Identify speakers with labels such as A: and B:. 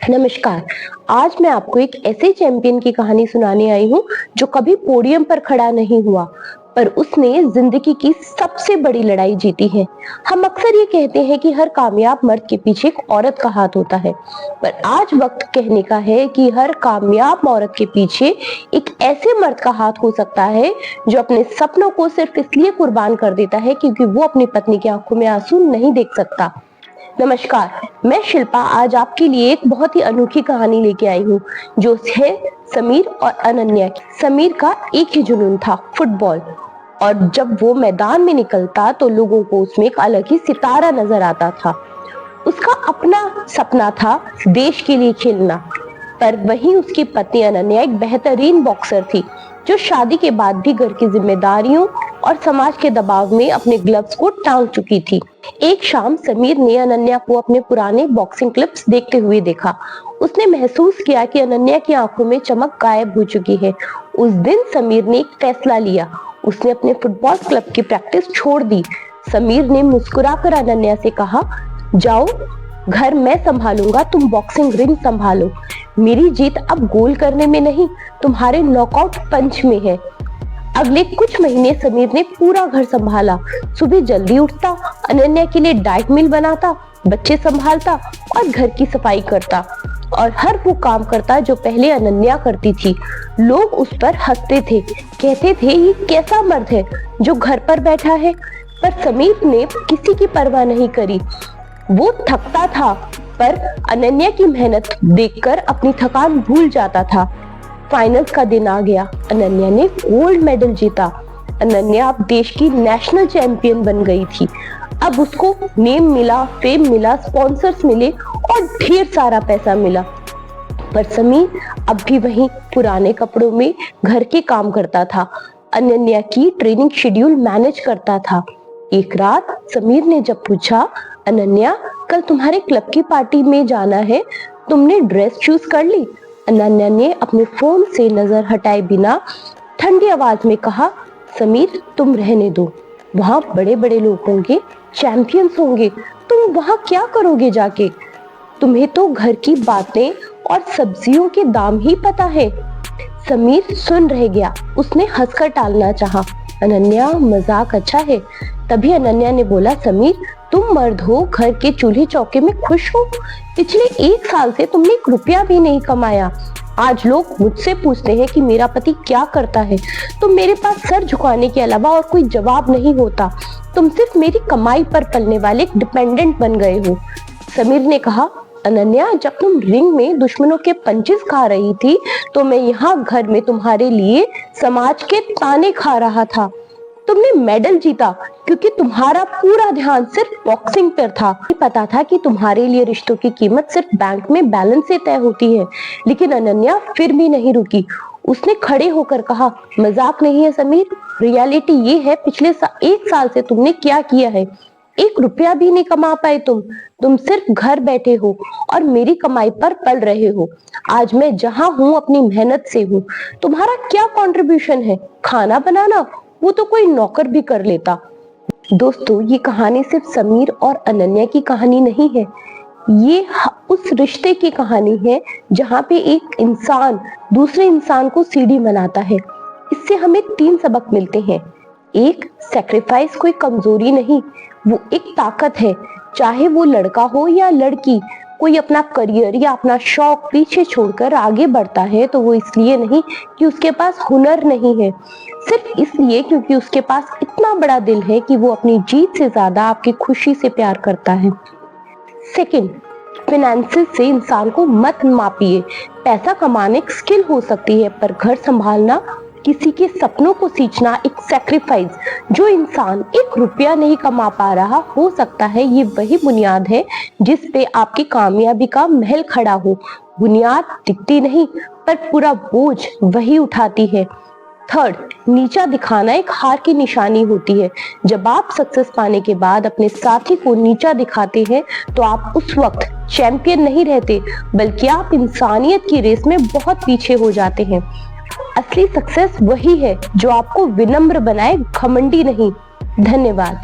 A: नमस्कार। आज मैं आपको एक ऐसे चैंपियन की कहानी सुनाने आई हूँ जो कभी पोडियम पर खड़ा नहीं हुआ, पर उसने जिंदगी की सबसे बड़ी लड़ाई जीती है। हम अक्सर ये कहते हैं कि हर कामयाब मर्द के पीछे एक औरत का हाथ होता है, पर आज वक्त कहने का है कि हर कामयाब औरत के पीछे एक ऐसे मर्द का हाथ हो सकता है जो अपने सपनों को सिर्फ इसलिए कुर्बान कर देता है क्योंकि वो अपनी पत्नी की आंखों में आंसू नहीं देख सकता। नमस्कार, मैं शिल्पा आज आपके लिए एक बहुत ही अनोखी कहानी लेके आई हूँ जो है समीर और अनन्या की। समीर का एक ही जुनून था, फुटबॉल, और जब वो मैदान में निकलता तो लोगों को उसमें एक अलग ही सितारा नजर आता था। उसका अपना सपना था देश के लिए खेलना, पर वहीं उसकी पत्नी अनन्या एक बेहतरीन बॉक्सर थी जो शादी के बाद भी घर की जिम्मेदारियों और समाज के दबाव में अपने ग्लव्स को टांग चुकी थी। एक शाम समीर ने अनन्या को अपने पुराने बॉक्सिंग क्लिप्स देखते हुए देखा। उसने महसूस किया कि अनन्या की आंखों में चमक गायब हो चुकी है। उस दिन समीर ने एक फैसला लिया। उसने अपने फुटबॉल क्लब की प्रैक्टिस छोड़ दी। समीर ने मुस्कुराकर अनन्या से कहा, जाओ, घर मैं संभालूंगा, तुम बॉक्सिंग रिंग संभालो। मेरी जीत अब गोल करने में नहीं, तुम्हारे नॉकआउट पंच में है। अगले कुछ महीने समीर ने पूरा घर संभाला। सुबह जल्दी उठता, अनन्या के लिए डाइट मील बनाता, बच्चे संभालता और घर की सफाई करता, और हर वो काम करता जो पहले अनन्या करती थी। लोग उस पर हंसते थे, कहते थे ये कैसा मर्द है जो घर पर बैठा है, पर समीर ने किसी की परवाह नहीं करी। वो थकता था पर अनन्या की मेहनत देखकर अपनी थकान भूल जाता था। फाइनल्स का दिन आ गया। अनन्या ने गोल्ड मेडल जीता। अनन्या अब देश की नेशनल चैंपियन बन गई थी। अब उसको नेम मिला, फेम मिला, स्पॉन्सर्स मिले और ढेर सारा पैसा मिला। पर समीर अब भी वहीं पुराने कपड़ों में घर के काम करता था। अनन्या की ट्रेनिंग शेड्यूल मैनेज करता था। एक रात समीर ने जब पूछा, अनन्या, कल तुम्हारे क्लब की पार्टी में जाना है, तुमने ड्रेस चूज कर ली? अनन्या ने अपने फोन से नजर हटाए बिना ठंडी आवाज में कहा, समीर, तुम रहने दो। वहां बड़े बड़े लोग होंगे, चैंपियंस होंगे, तुम वहां क्या करोगे जाके? तुम्हें तो घर की बातें और सब्जियों के दाम ही पता है। समीर सुन रह गया। उसने हंसकर टालना चाहा, अनन्या, मजाक अच्छा है। तभी अनन्या ने बोला, समीर, तुम मर्द हो, घर के चूल्हे चौके में खुश हो। पिछले 1 साल से तुमने 1 रुपया भी नहीं कमाया। आज लोग मुझसे पूछते हैं कि मेरा पति क्या करता है, तो मेरे पास सर झुकाने के अलावा और कोई जवाब नहीं होता। तुम सिर्फ मेरी कमाई पर पलने वाले एक डिपेंडेंट बन गए हो। समीर ने कहा, अनन्या, जब तुम रिंग में दुश्मनों के पंचेस खा रही थी तो मैं यहाँ घर में तुम्हारे लिए समाज के ताने खा रहा था। तुमने मेडल जीता क्योंकि तुम्हारा पूरा ध्यान सिर्फ बॉक्सिंग पर था। पता था कि तुम्हारे लिए रिश्तों की कीमत सिर्फ बैंक में बैलेंस से तय होती है। लेकिन अनन्या फिर भी नहीं रुकी। उसने खड़े होकर कहा, मजाक नहीं है समीर, रियलिटी ये है पिछले 1 साल से तुमने क्या किया है। 1 रुपया भी नहीं कमा पाए तुम सिर्फ घर बैठे हो और मेरी कमाई पर पल रहे हो। आज मैं जहां हूं अपनी मेहनत से हूं। तुम्हारा क्या कंट्रीब्यूशन है? खाना बनाना, वो तो कोई नौकर भी कर लेता। दोस्तों, ये कहानी सिर्फ समीर और अनन्या की कहानी नहीं है, ये उस रिश्ते की कहानी है जहाँ पे एक इंसान दूसरे इंसान को सीढ़ी बनाता है। इससे हमें 3 सबक मिलते हैं। एक, सैक्रिफाइस कोई कमजोरी नहीं, वो एक ताकत है। चाहे वो लड़का हो या लड़की, कोई अपना करियर या अपना शौक पीछे छोड़कर आगे बढ़ता है तो वो इसलिए नहीं कि उसके पास हुनर नहीं है, सिर्फ इसलिए क्योंकि उसके पास इतना बड़ा दिल है कि वो अपनी जीत से ज्यादा आपकी खुशी से प्यार करता है। सेकंड, फिनेंसेस से इंसान को मत मापिए। पैसा कमाने एक स्किल हो सकती है, पर घर संभालना, किसी के सपनों को सींचना एक सैक्रिफाइस। जो इंसान 1 रुपया नहीं कमा पा रहा, हो सकता है ये वही बुनियाद है जिस पे आपकी कामयाबी का महल खड़ा हो। बुनियाद दिखती नहीं, पर पूरा बोझ वही उठाती है। थर्ड, नीचा दिखाना एक हार की निशानी होती है। जब आप सक्सेस पाने के बाद अपने साथी को नीचा दिखाते हैं तो आप उस वक्त चैंपियन नहीं रहते, बल्कि आप इंसानियत की रेस में बहुत पीछे हो जाते हैं। असली सक्सेस वही है जो आपको विनम्र बनाए, घमंडी नहीं। धन्यवाद।